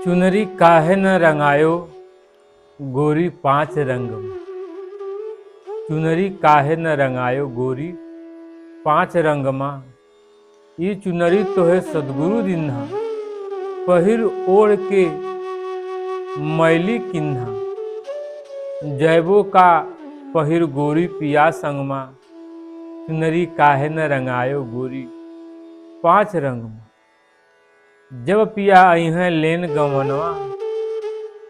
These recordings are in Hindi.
चुनरी काहे न रंगायो गोरी पांच रंग में। चुनरी काहे न रंगायो गोरी पांच रंग मां। ये चुनरी तो है सदगुरु दिन्हा, पहिर ओढ़ के मैली किन्हा। जैबो का पहिर गोरी पिया संगमा। चुनरी काहे न रंगायो गोरी पांच रंग में। जब पिया आई हैं लेन गवनवा,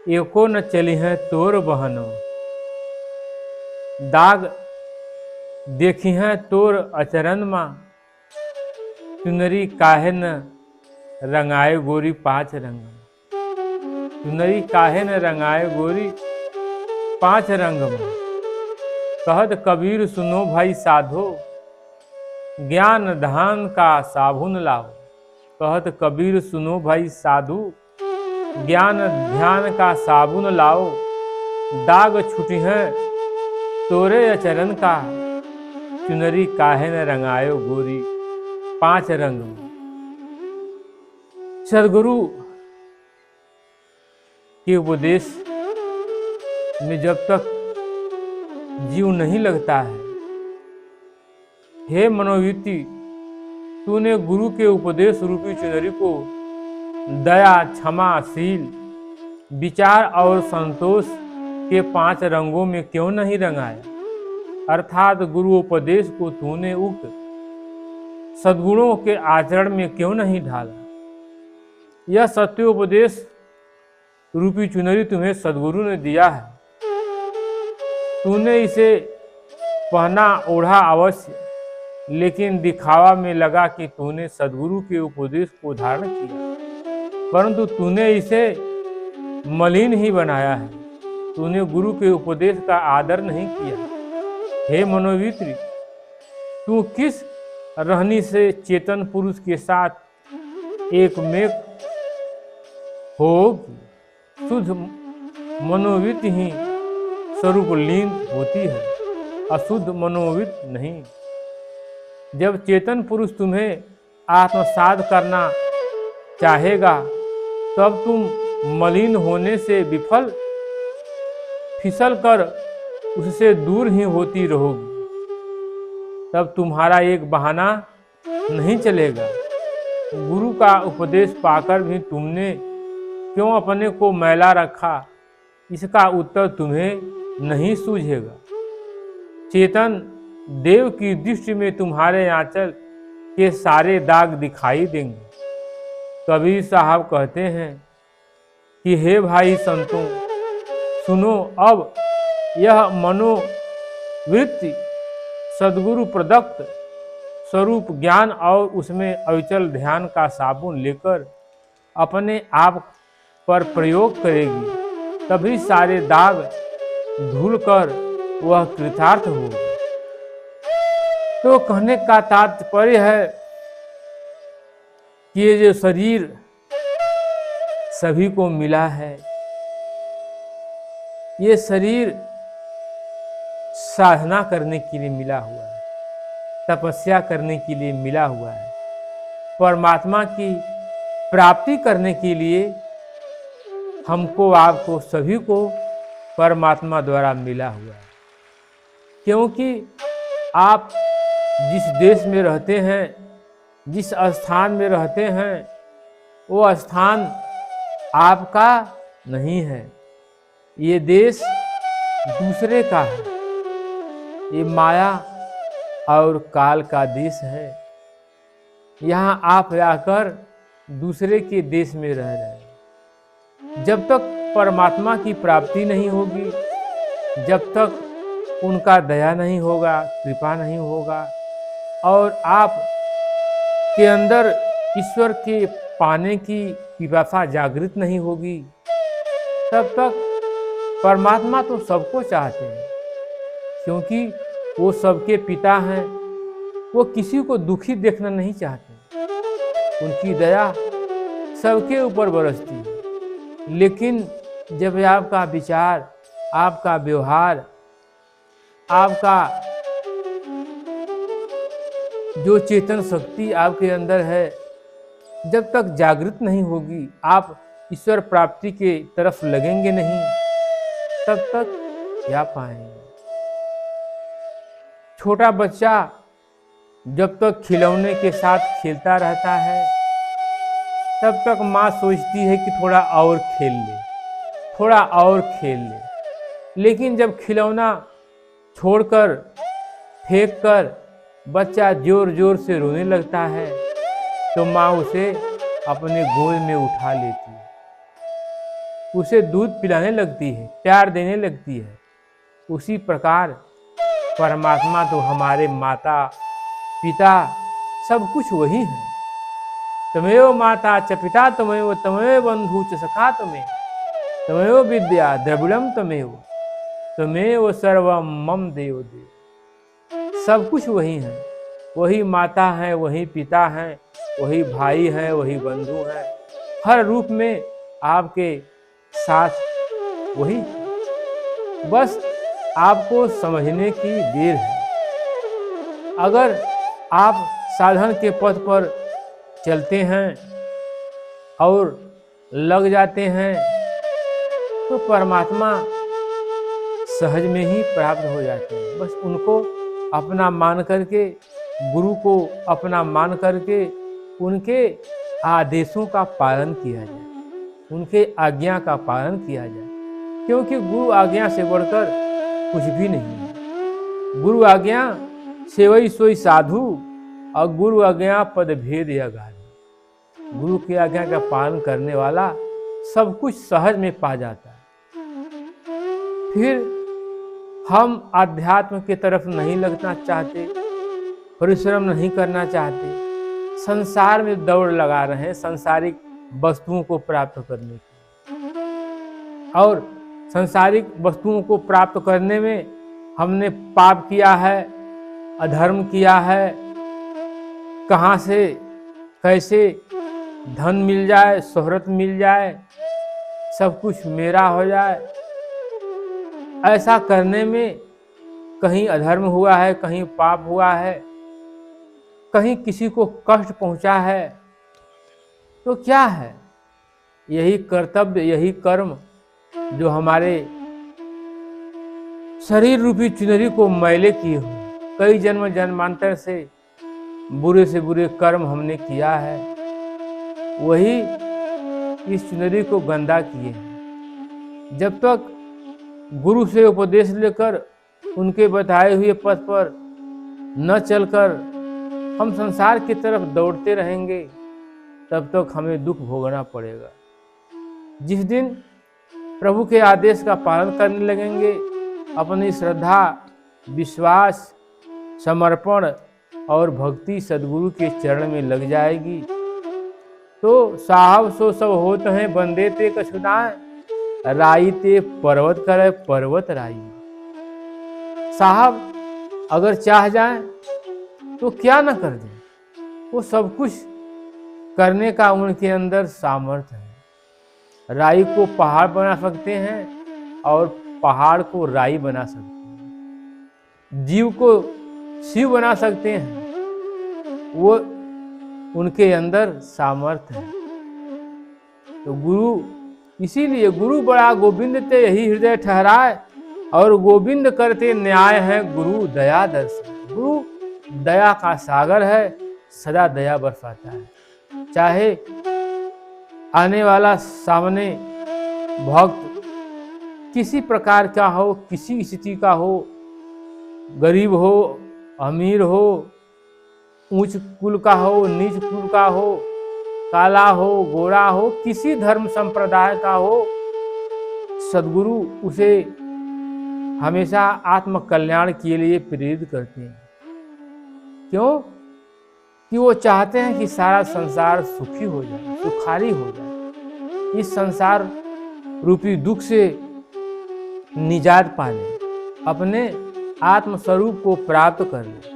एको न चली हैं तोर बहनवा। दाग देखी हैं तोर अचरन मां। चुनरी काहे न रंगाए गोरी पांच रंग में। चुनरी काहे न रंगाए गोरी पांच रंग में। कहत कबीर सुनो भाई साधो, ज्ञान धान का साबुन लाओ। कहत कबीर सुनो भाई साधु, ज्ञान ध्यान का साबुन लाओ। दाग छुटी है तोरे अचरन का। चुनरी काहे न रंगायो गोरी पांच रंग में। सदगुरु के उपदेश में जब तक जीव नहीं लगता है, हे मनोवृत्ति, तूने गुरु के उपदेश रूपी चुनरी को दया, क्षमा, शील, विचार और संतोष के पांच रंगों में क्यों नहीं रंगाया। अर्थात गुरु उपदेश को तूने उक्त सद्गुणों के आचरण में क्यों नहीं ढाला। यह सत्य उपदेश रूपी चुनरी तुम्हें सद्गुरु ने दिया है। तूने इसे पहना ओढ़ा अवश्य, लेकिन दिखावा में लगा कि तूने सद्गुरु के उपदेश को धारण किया, परंतु तूने इसे मलिन ही बनाया है। तूने गुरु के उपदेश का आदर नहीं किया। हे मनोवित्री, तू किस रहनी से चेतन पुरुष के साथ एक मेघ होगी। शुद्ध मनोवित ही स्वरूप लीन होती है, अशुद्ध मनोवित नहीं। जब चेतन पुरुष तुम्हें आत्मसात करना चाहेगा, तब तुम मलिन होने से विफल फिसल कर उससे दूर ही होती रहोगी। तब तुम्हारा एक बहाना नहीं चलेगा। गुरु का उपदेश पाकर भी तुमने क्यों अपने को मैला रखा, इसका उत्तर तुम्हें नहीं सूझेगा। चेतन देव की दृष्टि में तुम्हारे आंचल के सारे दाग दिखाई देंगे। कबीर साहब कहते हैं कि हे भाई संतों, सुनो अब यह मनोवृत्ति सद्गुरु प्रदत्त स्वरूप ज्ञान और उसमें अविचल ध्यान का साबुन लेकर अपने आप पर प्रयोग करेगी, तभी सारे दाग धुल कर वह कृतार्थ होगी। तो कहने का तात्पर्य है कि ये जो शरीर सभी को मिला है, ये शरीर साधना करने के लिए मिला हुआ है, तपस्या करने के लिए मिला हुआ है, परमात्मा की प्राप्ति करने के लिए हमको, आपको, सभी को परमात्मा द्वारा मिला हुआ है। क्योंकि आप जिस देश में रहते हैं, जिस स्थान में रहते हैं, वो स्थान आपका नहीं है। ये देश दूसरे का है। ये माया और काल का देश है। यहाँ आप आकर दूसरे के देश में रह रहे हैं। जब तक परमात्मा की प्राप्ति नहीं होगी, जब तक उनका दया नहीं होगा, कृपा नहीं होगा, और आप के अंदर ईश्वर के पाने की पिपासा जागृत नहीं होगी, तब तक परमात्मा तो सबको चाहते हैं, क्योंकि वो सबके पिता हैं। वो किसी को दुखी देखना नहीं चाहते। उनकी दया सबके ऊपर बरसती है। लेकिन जब आपका विचार, आपका व्यवहार, आपका जो चेतन शक्ति आपके अंदर है, जब तक जागृत नहीं होगी, आप ईश्वर प्राप्ति के तरफ लगेंगे नहीं, तब तक क्या पाएंगे। छोटा बच्चा जब तक खिलौने के साथ खेलता रहता है, तब तक माँ सोचती है कि थोड़ा और खेल ले, थोड़ा और खेल ले। लेकिन जब खिलौना छोड़कर, फेंक कर बच्चा जोर जोर से रोने लगता है, तो माँ उसे अपने गोद में उठा लेती है, उसे दूध पिलाने लगती है, प्यार देने लगती है। उसी प्रकार परमात्मा तो हमारे माता पिता सब कुछ वही है। तमेव माता च पिता तमेव, तमेव बंधु च सखा तमेव विद्या द्रविड़म तमेव सर्वम मम देव देव। सब कुछ वही है, वही माता है, वही पिता है, वही भाई है, वही बंधु है। हर रूप में आपके साथ वही, बस आपको समझने की देर है। अगर आप साधन के पथ पर चलते हैं और लग जाते हैं, तो परमात्मा सहज में ही प्राप्त हो जाते हैं। बस उनको अपना मान करके, गुरु को अपना मान करके उनके आदेशों का पालन किया जाए, उनके आज्ञा का पालन किया जाए, क्योंकि गुरु आज्ञा से बढ़कर कुछ भी नहीं है। गुरु आज्ञा सेवई सोई साधु और गुरु आज्ञा पद भेद अगाधु। गुरु की आज्ञा का पालन करने वाला सब कुछ सहज में पा जाता है। फिर हम आध्यात्म की तरफ नहीं लगना चाहते, परिश्रम नहीं करना चाहते, संसार में दौड़ लगा रहे हैं सांसारिक वस्तुओं को प्राप्त करने की। और सांसारिक वस्तुओं को प्राप्त करने में हमने पाप किया है, अधर्म किया है। कहाँ से कैसे धन मिल जाए, शोहरत मिल जाए, सब कुछ मेरा हो जाए, ऐसा करने में कहीं अधर्म हुआ है, कहीं पाप हुआ है, कहीं किसी को कष्ट पहुंचा है, तो क्या है? यही कर्तव्य, यही कर्म जो हमारे शरीर रूपी चुनरी को मैले किए हो। कई जन्म जन्मांतर से बुरे कर्म हमने किया है, वही इस चुनरी को गंदा किए हैं। जब तक गुरु से उपदेश लेकर उनके बताए हुए पथ पर न चलकर हम संसार की तरफ दौड़ते रहेंगे, तब तक हमें दुख भोगना पड़ेगा। जिस दिन प्रभु के आदेश का पालन करने लगेंगे, अपनी श्रद्धा, विश्वास, समर्पण और भक्ति सद्गुरु के चरण में लग जाएगी, तो साहब सो सब होत हैं बंदे ते कछुदाएं, राई ते पर्वत करे पर्वत राई। साहब अगर चाह जाएं तो क्या न कर दें, वो सब कुछ करने का उनके अंदर सामर्थ्य है। राई को पहाड़ बना सकते हैं और पहाड़ को राई बना सकते हैं, जीव को शिव बना सकते हैं, वो उनके अंदर सामर्थ्य है। तो गुरु, इसीलिए गुरु बड़ा गोविंद ते यही हृदय ठहराए, और गोविंद करते न्याय है गुरु दया दर्शन। गुरु दया का सागर है, सदा दया बरसाता है। चाहे आने वाला सामने भक्त किसी प्रकार का हो, किसी स्थिति का हो, गरीब हो, अमीर हो, ऊंच कुल का हो, नीच कुल का हो, काला हो, गोरा हो, किसी धर्म संप्रदाय का हो, सद्गुरु उसे हमेशा आत्म कल्याण के लिए प्रेरित करते हैं। क्यों? कि वो चाहते हैं कि सारा संसार सुखी हो जाए, सुखारी हो जाए, इस संसार रूपी दुख से निजात पा ले, अपने आत्म स्वरूप को प्राप्त कर ले।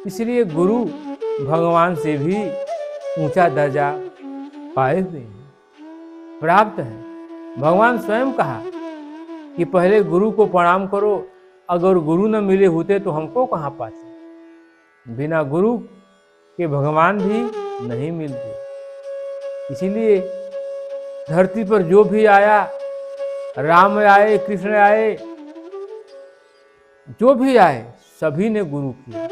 इसलिए गुरु भगवान से भी ऊंचा दर्जा पाए हुए हैं, प्राप्त है। भगवान स्वयं कहा कि पहले गुरु को प्रणाम करो, अगर गुरु न मिले होते तो हमको कहाँ पाते। बिना गुरु के भगवान भी नहीं मिलते। इसीलिए धरती पर जो भी आया, राम आए, कृष्ण आए, जो भी आए, सभी ने गुरु किया।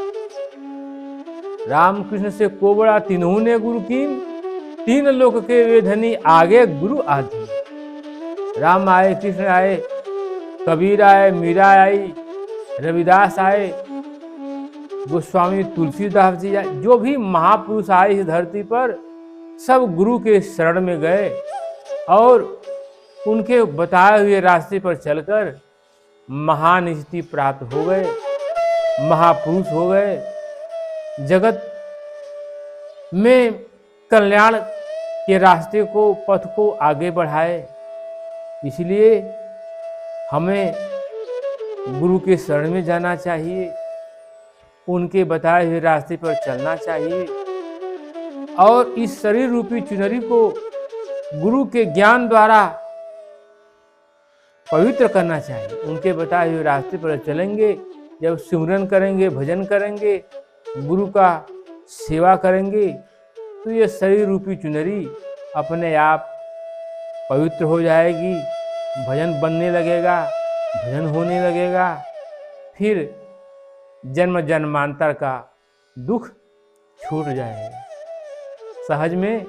राम कृष्ण से को बड़ा तीनों ने गुरु की, तीन लोक के वे धनी, आगे गुरु आदि। राम आए, कृष्ण आए, कबीर आए, मीरा आई, रविदास आए, गोस्वामी तुलसीदास जी आए, जो भी महापुरुष आए इस धरती पर, सब गुरु के शरण में गए और उनके बताए हुए रास्ते पर चलकर महान स्थिति प्राप्त हो गए, महापुरुष हो गए, जगत में कल्याण के रास्ते को, पथ को आगे बढ़ाए। इसलिए हमें गुरु के शरण में जाना चाहिए, उनके बताए हुए रास्ते पर चलना चाहिए और इस शरीर रूपी चुनरी को गुरु के ज्ञान द्वारा पवित्र करना चाहिए। उनके बताए हुए रास्ते पर चलेंगे, जब सिमरन करेंगे, भजन करेंगे, गुरु का सेवा करेंगे, तो ये शरीर रूपी चुनरी अपने आप पवित्र हो जाएगी, भजन बनने लगेगा, भजन होने लगेगा, फिर जन्म जन्मांतर का दुख छूट जाएगा, सहज में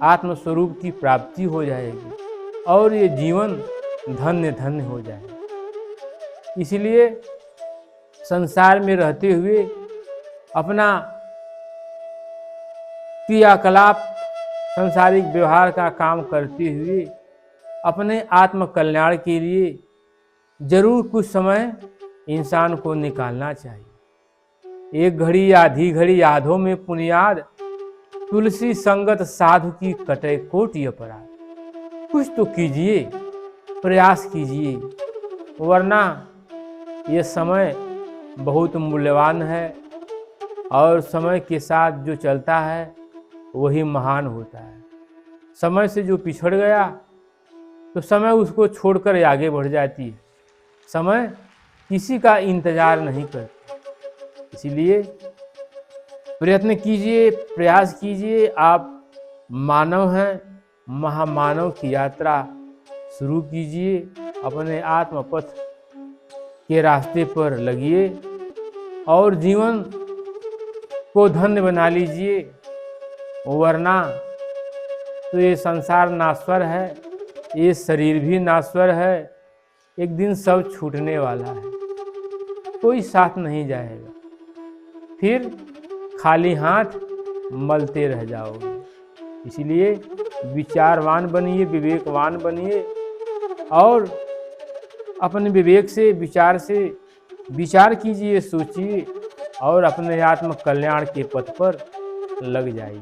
आत्मस्वरूप की प्राप्ति हो जाएगी और ये जीवन धन्य धन्य हो जाएगा। इसलिए संसार में रहते हुए अपना क्रियाकलाप, सांसारिक व्यवहार का काम करते हुए अपने आत्म कल्याण के लिए जरूर कुछ समय इंसान को निकालना चाहिए। एक घड़ी आधी घड़ी आधों में पुनियाद, तुलसी संगत साधु की कटे कोटि अपराध। कुछ तो कीजिए, प्रयास कीजिए, वरना ये समय बहुत मूल्यवान है और समय के साथ जो चलता है वही महान होता है। समय से जो पिछड़ गया तो समय उसको छोड़कर आगे बढ़ जाती है। समय किसी का इंतजार नहीं करता। इसीलिए प्रयत्न कीजिए, प्रयास कीजिए। आप मानव हैं, महामानव की यात्रा शुरू कीजिए, अपने आत्मपथ के रास्ते पर लगिए और जीवन को धन्य बना लीजिए, वरना तो ये संसार नाश्वर है, ये शरीर भी नाश्वर है, एक दिन सब छूटने वाला है, कोई साथ नहीं जाएगा, फिर खाली हाथ मलते रह जाओगे। इसलिए विचारवान बनिए, विवेकवान बनिए और अपने विवेक से, विचार से विचार कीजिए, सोचिए और अपने आत्म कल्याण के पथ पर लग जाइए।